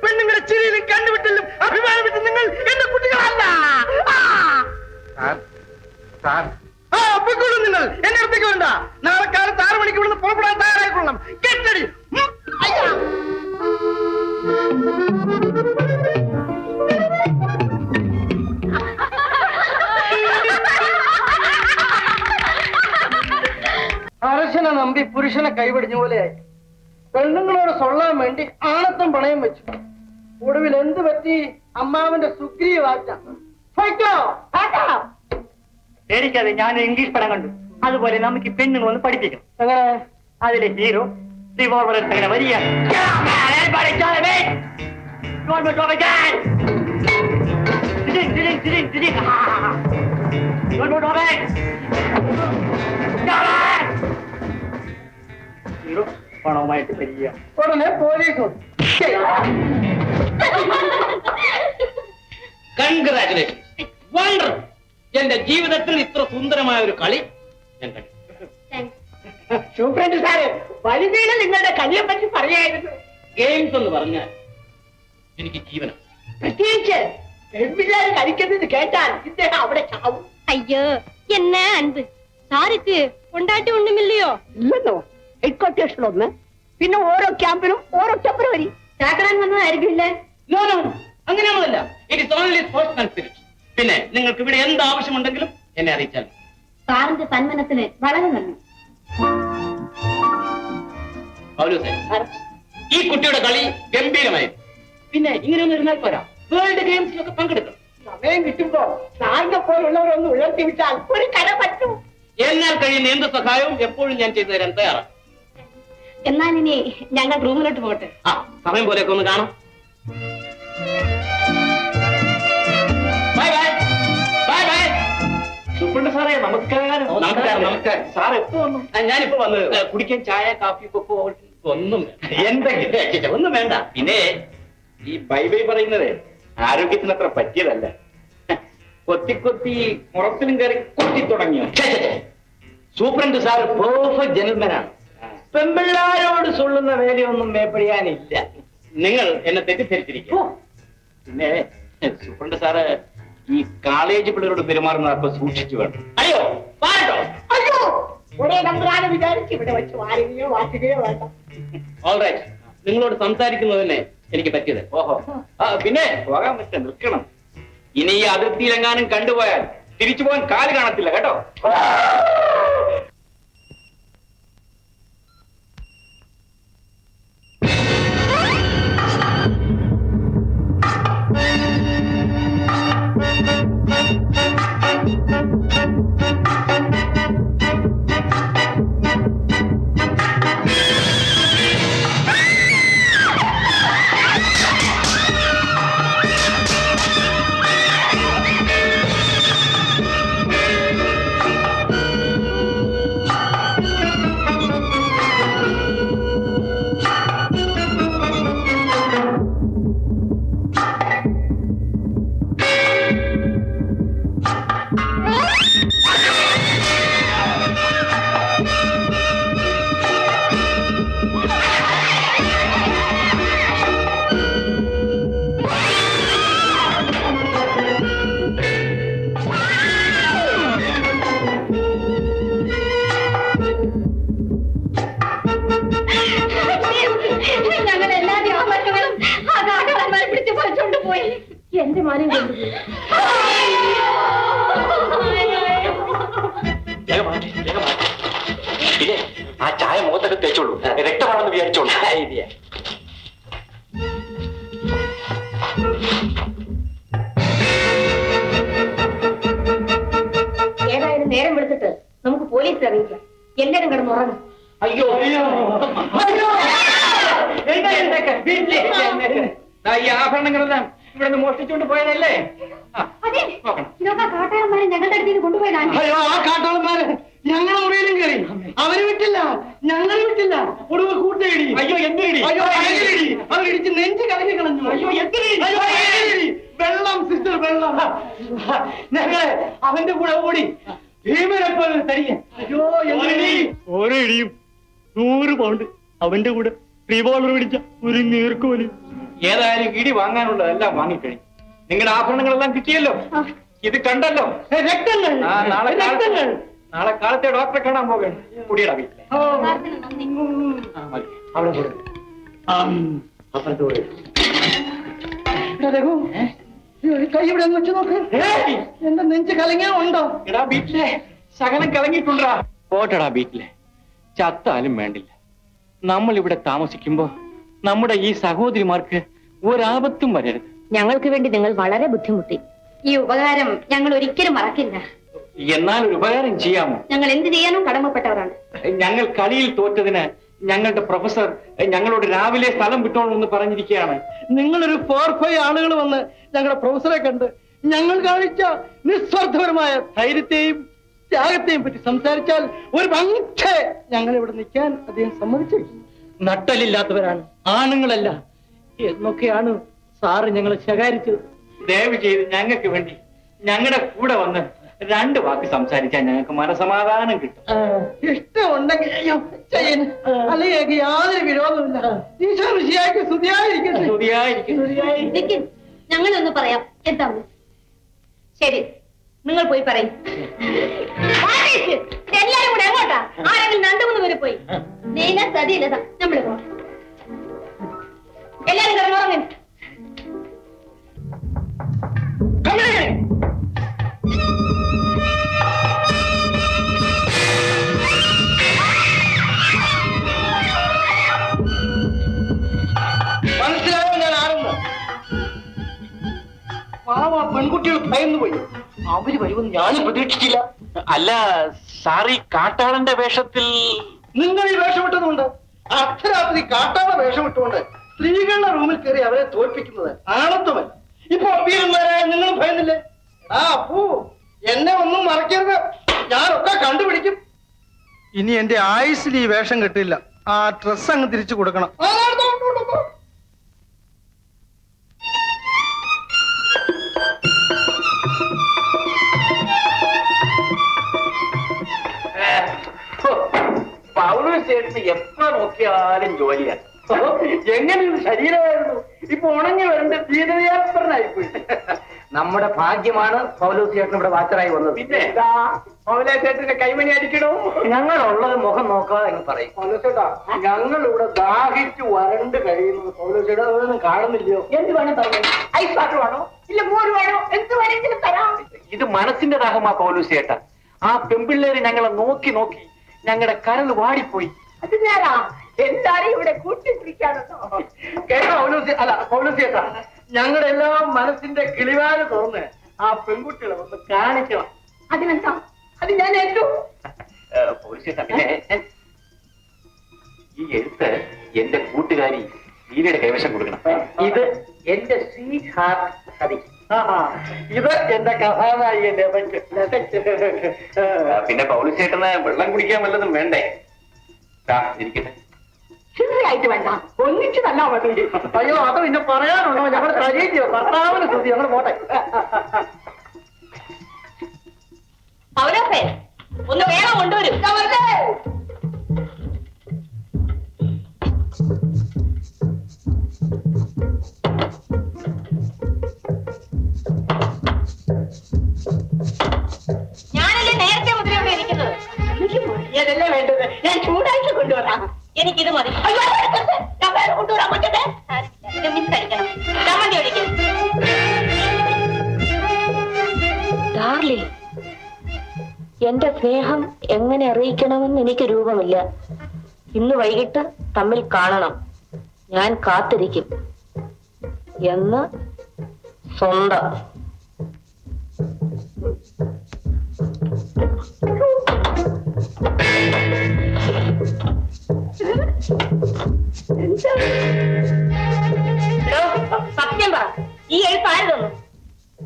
പെണ്ണുങ്ങളുടെ ചിരിയിലും കണ്ടുവിട്ടലും അഭിമാനപ്പെട്ട് നിങ്ങൾ എന്റെ കുട്ടികളല്ല. ഒപ്പിക്കൊള്ളു നിങ്ങൾ എന്നെ അടുത്തേക്ക് വേണ്ട. നാളെ കാലത്ത് 6 മണിക്ക് ഇവിടുന്ന് പുറപ്പെടാൻ തയ്യാറായിക്കൊള്ളണം. കെട്ടടി. അരശനെ നമ്പി പുരുഷനെ കൈപിടിഞ്ഞ പോലെയായി. പെണ്ണുങ്ങളോട് സൊള്ളാൻ വേണ്ടി ആണത്തം പണയം വെച്ചു. ഒടുവിൽ എന്ത് പറ്റി? അമ്മാവന്റെ സുഗ്രീയ വാച്ച. പേടിക്കാതെ ഞാൻ ഇംഗ്ലീഷ് പടം കണ്ടു. അതുപോലെ നമുക്ക് പെണ്ണുങ്ങൾ ഒന്ന് പഠിപ്പിക്കണം. എങ്ങനെ? അതിലെ ഹീറോ റിവോൾവർ എടുത്തങ്ങനെ വരിക. ഹീറോ പണവുമായിട്ട് വരിക. ഉടനെ പോലീസ്. Congratulation, wonderful. എന്റെ ജീവിതത്തിൽ ഇത്ര സുന്ദരമായ ഒരു കളി ഞാൻ കണ്ടു. സൂപ്രണ്ട് സാറ് വലുതീനെ നിങ്ങളുടെ കളിയെ പറ്റി പറയായിരുന്നു. ഗെയിംസ് എന്ന് പറഞ്ഞാൽ എനിക്ക് ജീവനം. പ്രത്യേകിച്ച് പെൺപിള്ളേർ കളിക്കുന്നത് കേട്ടാൽ ഇദ്ദേഹം അവിടെ ചാവും. ஐயோ என்ன அன்பு சாருக்கு கொண்டாட்டி ஒண்ணுமில்லையோ? ഇല്ലെന്നോ? ഹെഡ്ക്വാർട്ടേഴ്സിൽ ഒന്ന്, പിന്നെ ഓരോ ക്യാമ്പിലും ഓരോ ഫെബ്രുവരി ചാക്കറാൻ വന്നതായിരിക്കില്ലേ? നോ നോ, അങ്ങനെയൊന്നുമല്ല. It is only sportsman spirit. പിന്നെ നിങ്ങൾക്ക് ഇവിടെ എന്ത് ആവശ്യമുണ്ടെങ്കിലും എന്നെ അറിയിച്ചാൽ. സാറിന്റെ സന്മനത്തിന് വളരെ നന്ദി. ഈ കുട്ടിയുടെ കളി ഗംഭീരമായിരുന്നു. പിന്നെ ഇങ്ങനെയൊന്നും ഇരുന്നാൽ പോരാ, വേൾഡ് ഗെയിംസിലൊക്കെ പങ്കെടുക്കണം. സമയം കിട്ടുമ്പോ സാറിനെ പോലുള്ളവരൊന്ന് ഉയർത്തി വിട്ടാൽ ഒരു കട പറ്റൂ. എന്നാൽ കഴിയുന്ന എന്ത് സഹായവും എപ്പോഴും ഞാൻ ചെയ്തു തരാൻ തയ്യാറാണ്. എന്നാൽ ഇനി ഞങ്ങൾ റൂമിലോട്ട് പോകട്ടെ. ആ സമയം പോലെയൊക്കെ ഒന്ന് കാണാം. Bye bye bye bye. Superintendent സാറേ നമസ്കാരം. നമസ്കാരം നമസ്കാരം. സാർ എപ്പോ വന്നു? ഞാനിപ്പോ വന്നത്. കുടിക്കാൻ ചായ കാപ്പി കൊക്കോ ഒന്നും എന്തെങ്കിലും ഒന്നും വേണ്ട. പിന്നെ ഈ ബൈ ബൈ പറയുന്നത് ആരോഗ്യത്തിന് അത്ര പറ്റിയതല്ല. കൊത്തി കൊത്തി മുറത്തിലും കയറി കൊത്തി തുടങ്ങിയോ? സൂപ്രണ്ട് സാർ പെർഫെക്റ്റ് ജെന്റിൽമാനാണ്. പെമ്പിള്ളാരോട് സൊള്ളുന്ന വേലയൊന്നും മേപ്പടിയാനില്ല. നിങ്ങൾ എന്നെ തെറ്റിദ്ധരിച്ചിരിക്കും. പിന്നെ സൂപ്രണ്ട് സാറ് ഈ കോളേജ് പിള്ളേരോട് പെരുമാറുന്നത് അപ്പൊ സൂക്ഷിച്ചു വേണം. അയ്യോ പാട്ടോ, അയ്യോ ഒരേ നമ്പറാണ് വിചാരിച്ച് ഇവിടെ വെച്ച് വാരുകയോ വാറ്റുകയോ വേണ്ട. ഓൾറൈറ്റ്, നിങ്ങളോട് സംസാരിക്കുന്നത് തന്നെ എനിക്ക് പറ്റിയത്. ഓഹോ, പിന്നെ പോകാൻ പറ്റ നിൽക്കണം. ഇനി ഈ അതിർത്തിയിലെങ്ങാനും കണ്ടുപോയാൽ തിരിച്ചു പോകാൻ കാല് കാണത്തില്ല കേട്ടോ. എന്റെ മാനം കൊണ്ടുപോയി. പിന്നെ ആ ചായ മുഖത്തൊക്കെ തേച്ചോളൂ, രക്തമാണെന്ന് വിചാരിച്ചോളൂ. ഈ ആഭരണങ്ങളെല്ലാം ഇവിടെ നിന്ന് മോഷ്ടിച്ചുകൊണ്ട് പോയതല്ലേ? അതെ, നോക്കണം. ഇതൊക്കെ കാട്ടാളന്മാരെ ഞങ്ങളുടെ അടുത്തേക്ക് കൊണ്ടുപോയതാണ്. അയ്യോ, ആ കാട്ടാളന്മാര് ഞങ്ങളുടെ മുറിയിലും കയറി. അവര് വിട്ടില്ല, ഞങ്ങൾ വിട്ടില്ല. ഒടുവ് കൂട്ടയിടി. അയ്യോ എന്തിനടി? അയ്യോ ഭയങ്കരയിടി. അവരിടിച്ച് നെഞ്ച് കലങ്ങി കളഞ്ഞു. അയ്യോ എന്തിനടി? അയ്യോ ഭയങ്കരയിടി. വെള്ളം സിസ്റ്റർ, വെള്ളം. ഞങ്ങള് അവന്റെ കൂടെ ഓടി ഭീമനപ്പോൾ തരികെ. അയ്യോ എന്തിനടി? ഓരോ ഇടിയും 100 പൗണ്ട്. അവന്റെ കൂടെ റിവോൾവർ പിടിച്ച ഒരു നീർക്കോലി. ഏതായാലും ഇടി വാങ്ങാനുള്ളതെല്ലാം വാങ്ങിക്കഴിഞ്ഞു. നിങ്ങളുടെ ആഭരണങ്ങളെല്ലാം കിട്ടിയല്ലോ. ഇത് കണ്ടല്ലോ രക്തങ്ങൾ. ആ, നാളെ കാലത്തെ ഡോക്ടറെ കാണാൻ പോകണം. കുടിയടാ വീട്ടിലെ സാറിന് നന്ദി. മതി. അവിടെ കൂടെ അപ്പുറത്തോടെ കൈ ഇവിടെ ഒന്ന് വെച്ച് നോക്ക്. എന്റെ നെഞ്ച് കലങ്ങിയാ ഉണ്ടോ? എടാ വീട്ടിലെ ശകലം കലങ്ങിയിട്ടുണ്ടാ. പോട്ടടാ വീട്ടിലെ, ചത്താലും വേണ്ടില്ല. നമ്മൾ ഇവിടെ താമസിക്കുമ്പോ നമ്മുടെ ഈ സഹോദരിമാർക്ക് ഒരാപത്തും വരരുത്. ഞങ്ങൾക്ക് വേണ്ടി നിങ്ങൾ വളരെ ബുദ്ധിമുട്ടി. ഈ ഉപകാരം ഞങ്ങൾ ഒരിക്കലും മറക്കില്ല. എന്നാൽ ഒരു ഉപകാരം ചെയ്യാമോ? ഞങ്ങൾ എന്ത് ചെയ്യാനും കടമപ്പെട്ടവരാണ്. ഞങ്ങൾ കളിയിൽ തോറ്റതിന് ഞങ്ങളുടെ പ്രൊഫസർ ഞങ്ങളോട് രാവിലെ സ്ഥലം വിട്ടോളൂ പറഞ്ഞിരിക്കുകയാണ്. നിങ്ങളൊരു 4-5 ആളുകൾ വന്ന് ഞങ്ങളുടെ പ്രൊഫസറെ കണ്ട് ഞങ്ങൾ കാണിച്ച നിസ്വാർത്ഥപരമായ ധൈര്യത്തെയും ത്യാഗത്തെയും പറ്റി സംസാരിച്ചാൽ ഒരു പക്ഷേ ഞങ്ങൾ ഇവിടെ നിൽക്കാൻ അദ്ദേഹം സമ്മതിച്ചിരിക്കും. നട്ടലില്ലാത്തവരാണ്, ആണുങ്ങളല്ല എന്നൊക്കെയാണ് സാറ് ഞങ്ങളെ ശകാരിച്ചത്. ദയവ് ചെയ്ത് ഞങ്ങൾക്ക് വേണ്ടി ഞങ്ങളുടെ കൂടെ വന്ന് 2 വാക്ക് സംസാരിച്ചാൽ ഞങ്ങൾക്ക് മനസമാധാനം കിട്ടും. ഇഷ്ടമുണ്ടെങ്കിൽ അല്ലെങ്കിൽ യാതൊരു വിരോധമില്ല. ഈശോ മിശിഹായ്ക്ക് സ്തുതിയായിരിക്കട്ടെ. സ്തുതിയായിരിക്കും. ഞങ്ങളൊന്ന് പറയാം. എന്താ? ശരി, നിങ്ങൾ പോയി പറയും. എല്ലാരും കൂടെ എങ്ങോട്ടാ? ആരെങ്കിലും 2-3 പേര് പോയി. നീന സതിയില്ലതാ നമ്മള് പോവാം. എല്ലാരും കിടന്നുറങ്ങി. മനസ്സിലായോ ഞാൻ ആരെന്ന്? പാവ പെൺകുട്ടികൾ ഭയന്നു പോയി. അവര് വരുമെന്ന് ഞാനും പ്രതീക്ഷിച്ചില്ല. അല്ല സാർ, ഈ കാട്ടാളന്റെ വേഷത്തിൽ നിങ്ങൾ ഈ വേഷമിട്ടതുകൊണ്ട്, അർദ്ധരാത്രി കാട്ടാള വേഷമിട്ടുകൊണ്ട് സ്ത്രീകളുടെ റൂമിൽ കയറി അവരെ തോൽപ്പിക്കുന്നത് ആണത്വമല്ല. ഇപ്പൊ വീരന്മാരായ നിങ്ങൾ ഭയന്നില്ലേ? അപ്പൂ, എന്നെ ഒന്നും മറക്കരുത്, ഞാനൊക്കെ കണ്ടുപിടിക്കും. ഇനി എന്റെ ആയുസിൽ ഈ വേഷം കിട്ടില്ല. ആ ഡ്രസ് അങ്ങ് തിരിച്ചു കൊടുക്കണം. പൗലോസ് ചേട്ടന് എപ്പോ നോക്കിയാലും ജോലിയാണ്. എങ്ങനെ ശരീരമായിരുന്നു, ഇപ്പൊ ഉണങ്ങി വരേണ്ട ജീവിതയാത്രനായിപ്പോയി. നമ്മുടെ ഭാഗ്യമാണ് പൗലോസ് ചേട്ടൻ ഇവിടെ വാച്ചറായി വന്നത്. പിന്നെ പൗലോസ് ചേട്ടന്റെ കൈമണി അടിക്കണോ? ഞങ്ങളുള്ളത് മുഖം നോക്കാതെ എന്ന് പറയും. പൗലോസ് ചേട്ടാ, ഞങ്ങൾ ഇവിടെ ദാഹിച്ചു വരണ്ട് കഴിയുന്നത് പൗലോസ് ചേട്ടാ അതൊന്നും കാണുന്നില്ലയോ? എന്ത് വേണം പറഞ്ഞു? ഐസ് വാട്ടർ വേണോ? ഇല്ല മോര് വേണോ? എന്ത് വേണമെങ്കിലും തരാം. ഇത് മനസ്സിന്റെ ദാഹമാ പൗലോസ് ചേട്ടാ. ആ പെമ്പിള്ളേര് ഞങ്ങളെ നോക്കി നോക്കി ഞങ്ങളുടെ കരൾ വാടിപ്പോയി. അത് നേരാ. എല്ലാരും ഇവിടെ കൂട്ടിപ്പിടിക്കാനോ? കേട്ടോ പൗലോസ് ചേട്ടാ, ഞങ്ങളുടെ എല്ലാം മനസ്സിന്റെ കിളിവാര് തുറന്ന് ആ പെൺകുട്ടികളെ ഒന്ന് കാണിക്കണം. അതിനെന്താ? അത് ഞാൻ ഏറ്റു. പൗലോസ് ചേട്ടാ, പിന്നെ ഈ എഴുത്ത് എന്റെ കൂട്ടുകാരി വീരയുടെ കൈവശം കൊടുക്കണം. ഇത് എന്റെ സ്വീറ്റ് ഹാർട്ട് സതി. ഇത് എന്റെ കഥാനായികന്റെ പിന്നെ പൗലോസ് ചേട്ടന് വെള്ളം കുടിക്കാൻ വല്ലതും വേണ്ടേ? ഇരിക്കട്ടെ. ശരിയായിട്ട് വേണ്ട, ഒന്നിച്ച് നല്ല മതി. അയ്യോ, അത് പിന്നെ പറയാനുണ്ടോ? ഞങ്ങൾ കഴിയോ ഭർത്താവിന് സ്തുതി. ഞങ്ങൾ പോട്ടെ. പൗലോസേ, ഒന്ന് വേണം കൊണ്ടുവരും. ഞാനല്ലേ നേരത്തെ മുതലേ ഇവിടെ ഇരിക്കുന്നത്. ഏതല്ലേ വേണ്ടത്? ഞാൻ ചൂടായിട്ട് കൊണ്ടുവരാം. എനിക്കിത് മതി. ഞാൻ വേറെ കൊണ്ടുവരാൻ പറ്റട്ടെ? ഇത് മിസ് കഴിക്കണം. ചമ്മന്തി ഒഴിക്കും. ഡാർലി, എന്റെ സ്നേഹം എങ്ങനെ അറിയിക്കണമെന്ന് എനിക്ക് രൂപമില്ല. ഇന്ന് വൈകിട്ട് തമ്മിൽ കാണണം. ഞാൻ കാത്തിരിക്കും എന്ന് സ്വന്തം.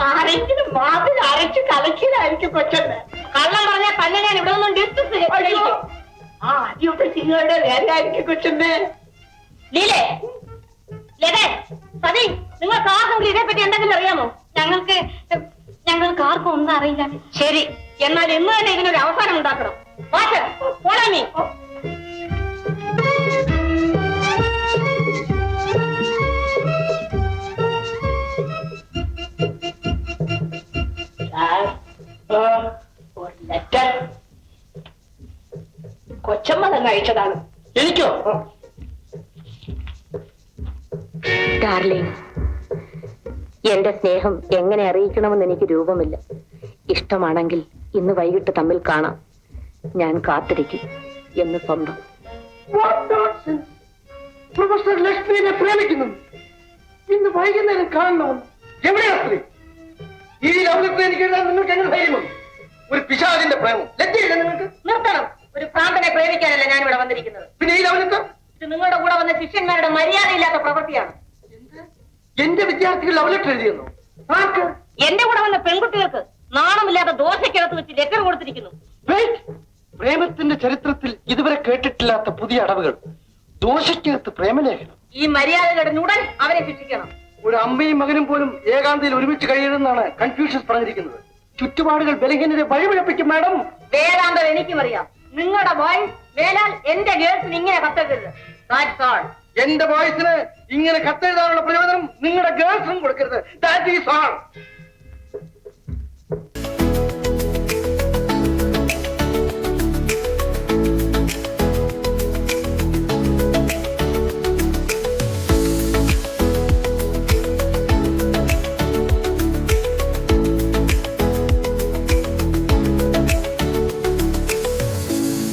ആരെങ്കിലും വാതിൽ അരച്ച് കലക്കിയതായിരിക്കും കൊച്ചമ്മ. കള്ളം പറഞ്ഞാൽ തന്നെ ഞാൻ ഇവിടെ നിന്നും ഡിസ്കസ് ചെയ്യും. ആ അടിയൊക്കെ ചെയ്യുകയുടെ നേരായിരിക്കും കൊച്ചമ്മേ. ലീലേ, ലതേ, സതി, നിങ്ങൾക്ക് ആർക്കെങ്കിലും ഇതേപ്പറ്റി എന്തെങ്കിലും അറിയാമോ? ഞങ്ങൾക്ക് ആർക്കും ഒന്നും അറിയില്ല. ശരി, എന്നാൽ ഇന്ന് തന്നെ ഇതിനൊരു അവസാനം ഉണ്ടാക്കണം. Watch, follow me. ഒരു ലെറ്റർ കൊച്ചമ്മ തന്നെ അയച്ചതാണ്. എനിക്കോ? ഡാർലിംഗ്, എന്റെ സ്നേഹം എങ്ങനെ അറിയിക്കണമെന്ന് എനിക്ക് രൂപമില്ല. ഇഷ്ടമാണെങ്കിൽ ഇന്ന് വൈകിട്ട് തമ്മിൽ കാണാം. ഞാൻ കാത്തിരിക്കും എന്ന് സ്വന്തം. പ്രൊഫസർ ലക്ഷ്മിയെ പ്രേമിക്കുന്നു. ഇന്ന് വൈകുന്നേരം കാണണമെന്ന് എവിടെയാ സ്ത്രീ? ഈ ലോകത്ത് എനിക്ക് എഴുതാൻ നിങ്ങൾക്ക് എങ്ങനെ ധൈര്യമുണ്ട്? ഒരു പിശാചിന്റെ പ്രേമം ലജ്ജയില്ല നിങ്ങൾക്ക്? നിർത്തണം. ഒരു പ്രാന്തനെ പ്രേമിക്കാനല്ല ഞാൻ ഇവിടെ വന്നിരിക്കുന്നത്. പിന്നെ ഈ ലോകത്ത് ഇത് നിങ്ങളുടെ കൂടെ വന്ന ശിഷ്യന്മാരുടെ മര്യാദയില്ലാത്ത പ്രവൃത്തിയാണ്. എന്റെ വിദ്യാർത്ഥികൾ ലവ് ലെറ്റർ എഴുതിയെന്നു? ആർക്ക്? എന്റെ കൂടെ വന്ന പെൺകുട്ടികൾക്ക് നാണമില്ലാത്ത ദോശയ്ക്കകത്ത് വെച്ച് ലെറ്റർ കൊടുത്തിരിക്കുന്നു. പ്രേമത്തിന്റെ ചരിത്രത്തിൽ ഇതുവരെ കേട്ടിട്ടില്ലാത്ത പുതിയ അടവുകൾ. ദോശയ്ക്കകത്ത് പ്രേമലേഖനം. ഈ മര്യാദകളുടൻ അവരെ ശിക്ഷിക്കണം. ഒരു അമ്മയും മകനും പോലും ഏകാന്തയിൽ ഒരുമിച്ച് കഴിയണമെന്നാണ് കൺഫ്യൂഷ്യസ് പറഞ്ഞിരിക്കുന്നത്. ചുറ്റുപാടുകൾ ബലഹീനരെ വഴിപിഴപ്പിക്കും മാഡം. വേദാന്തം എനിക്കും അറിയാം. നിങ്ങളുടെ ബോയ്സ് വേലാൽ എന്റെ ഗേൾസിന് ഇങ്ങനെ കത്തെഴുതരുത്. That's all. എന്റെ ബോയ്സിന് ഇങ്ങനെ കത്തെഴുതാനുള്ള പ്രയോജനം നിങ്ങളുടെ ഗേൾസിനും കൊടുക്കരുത്. That is all.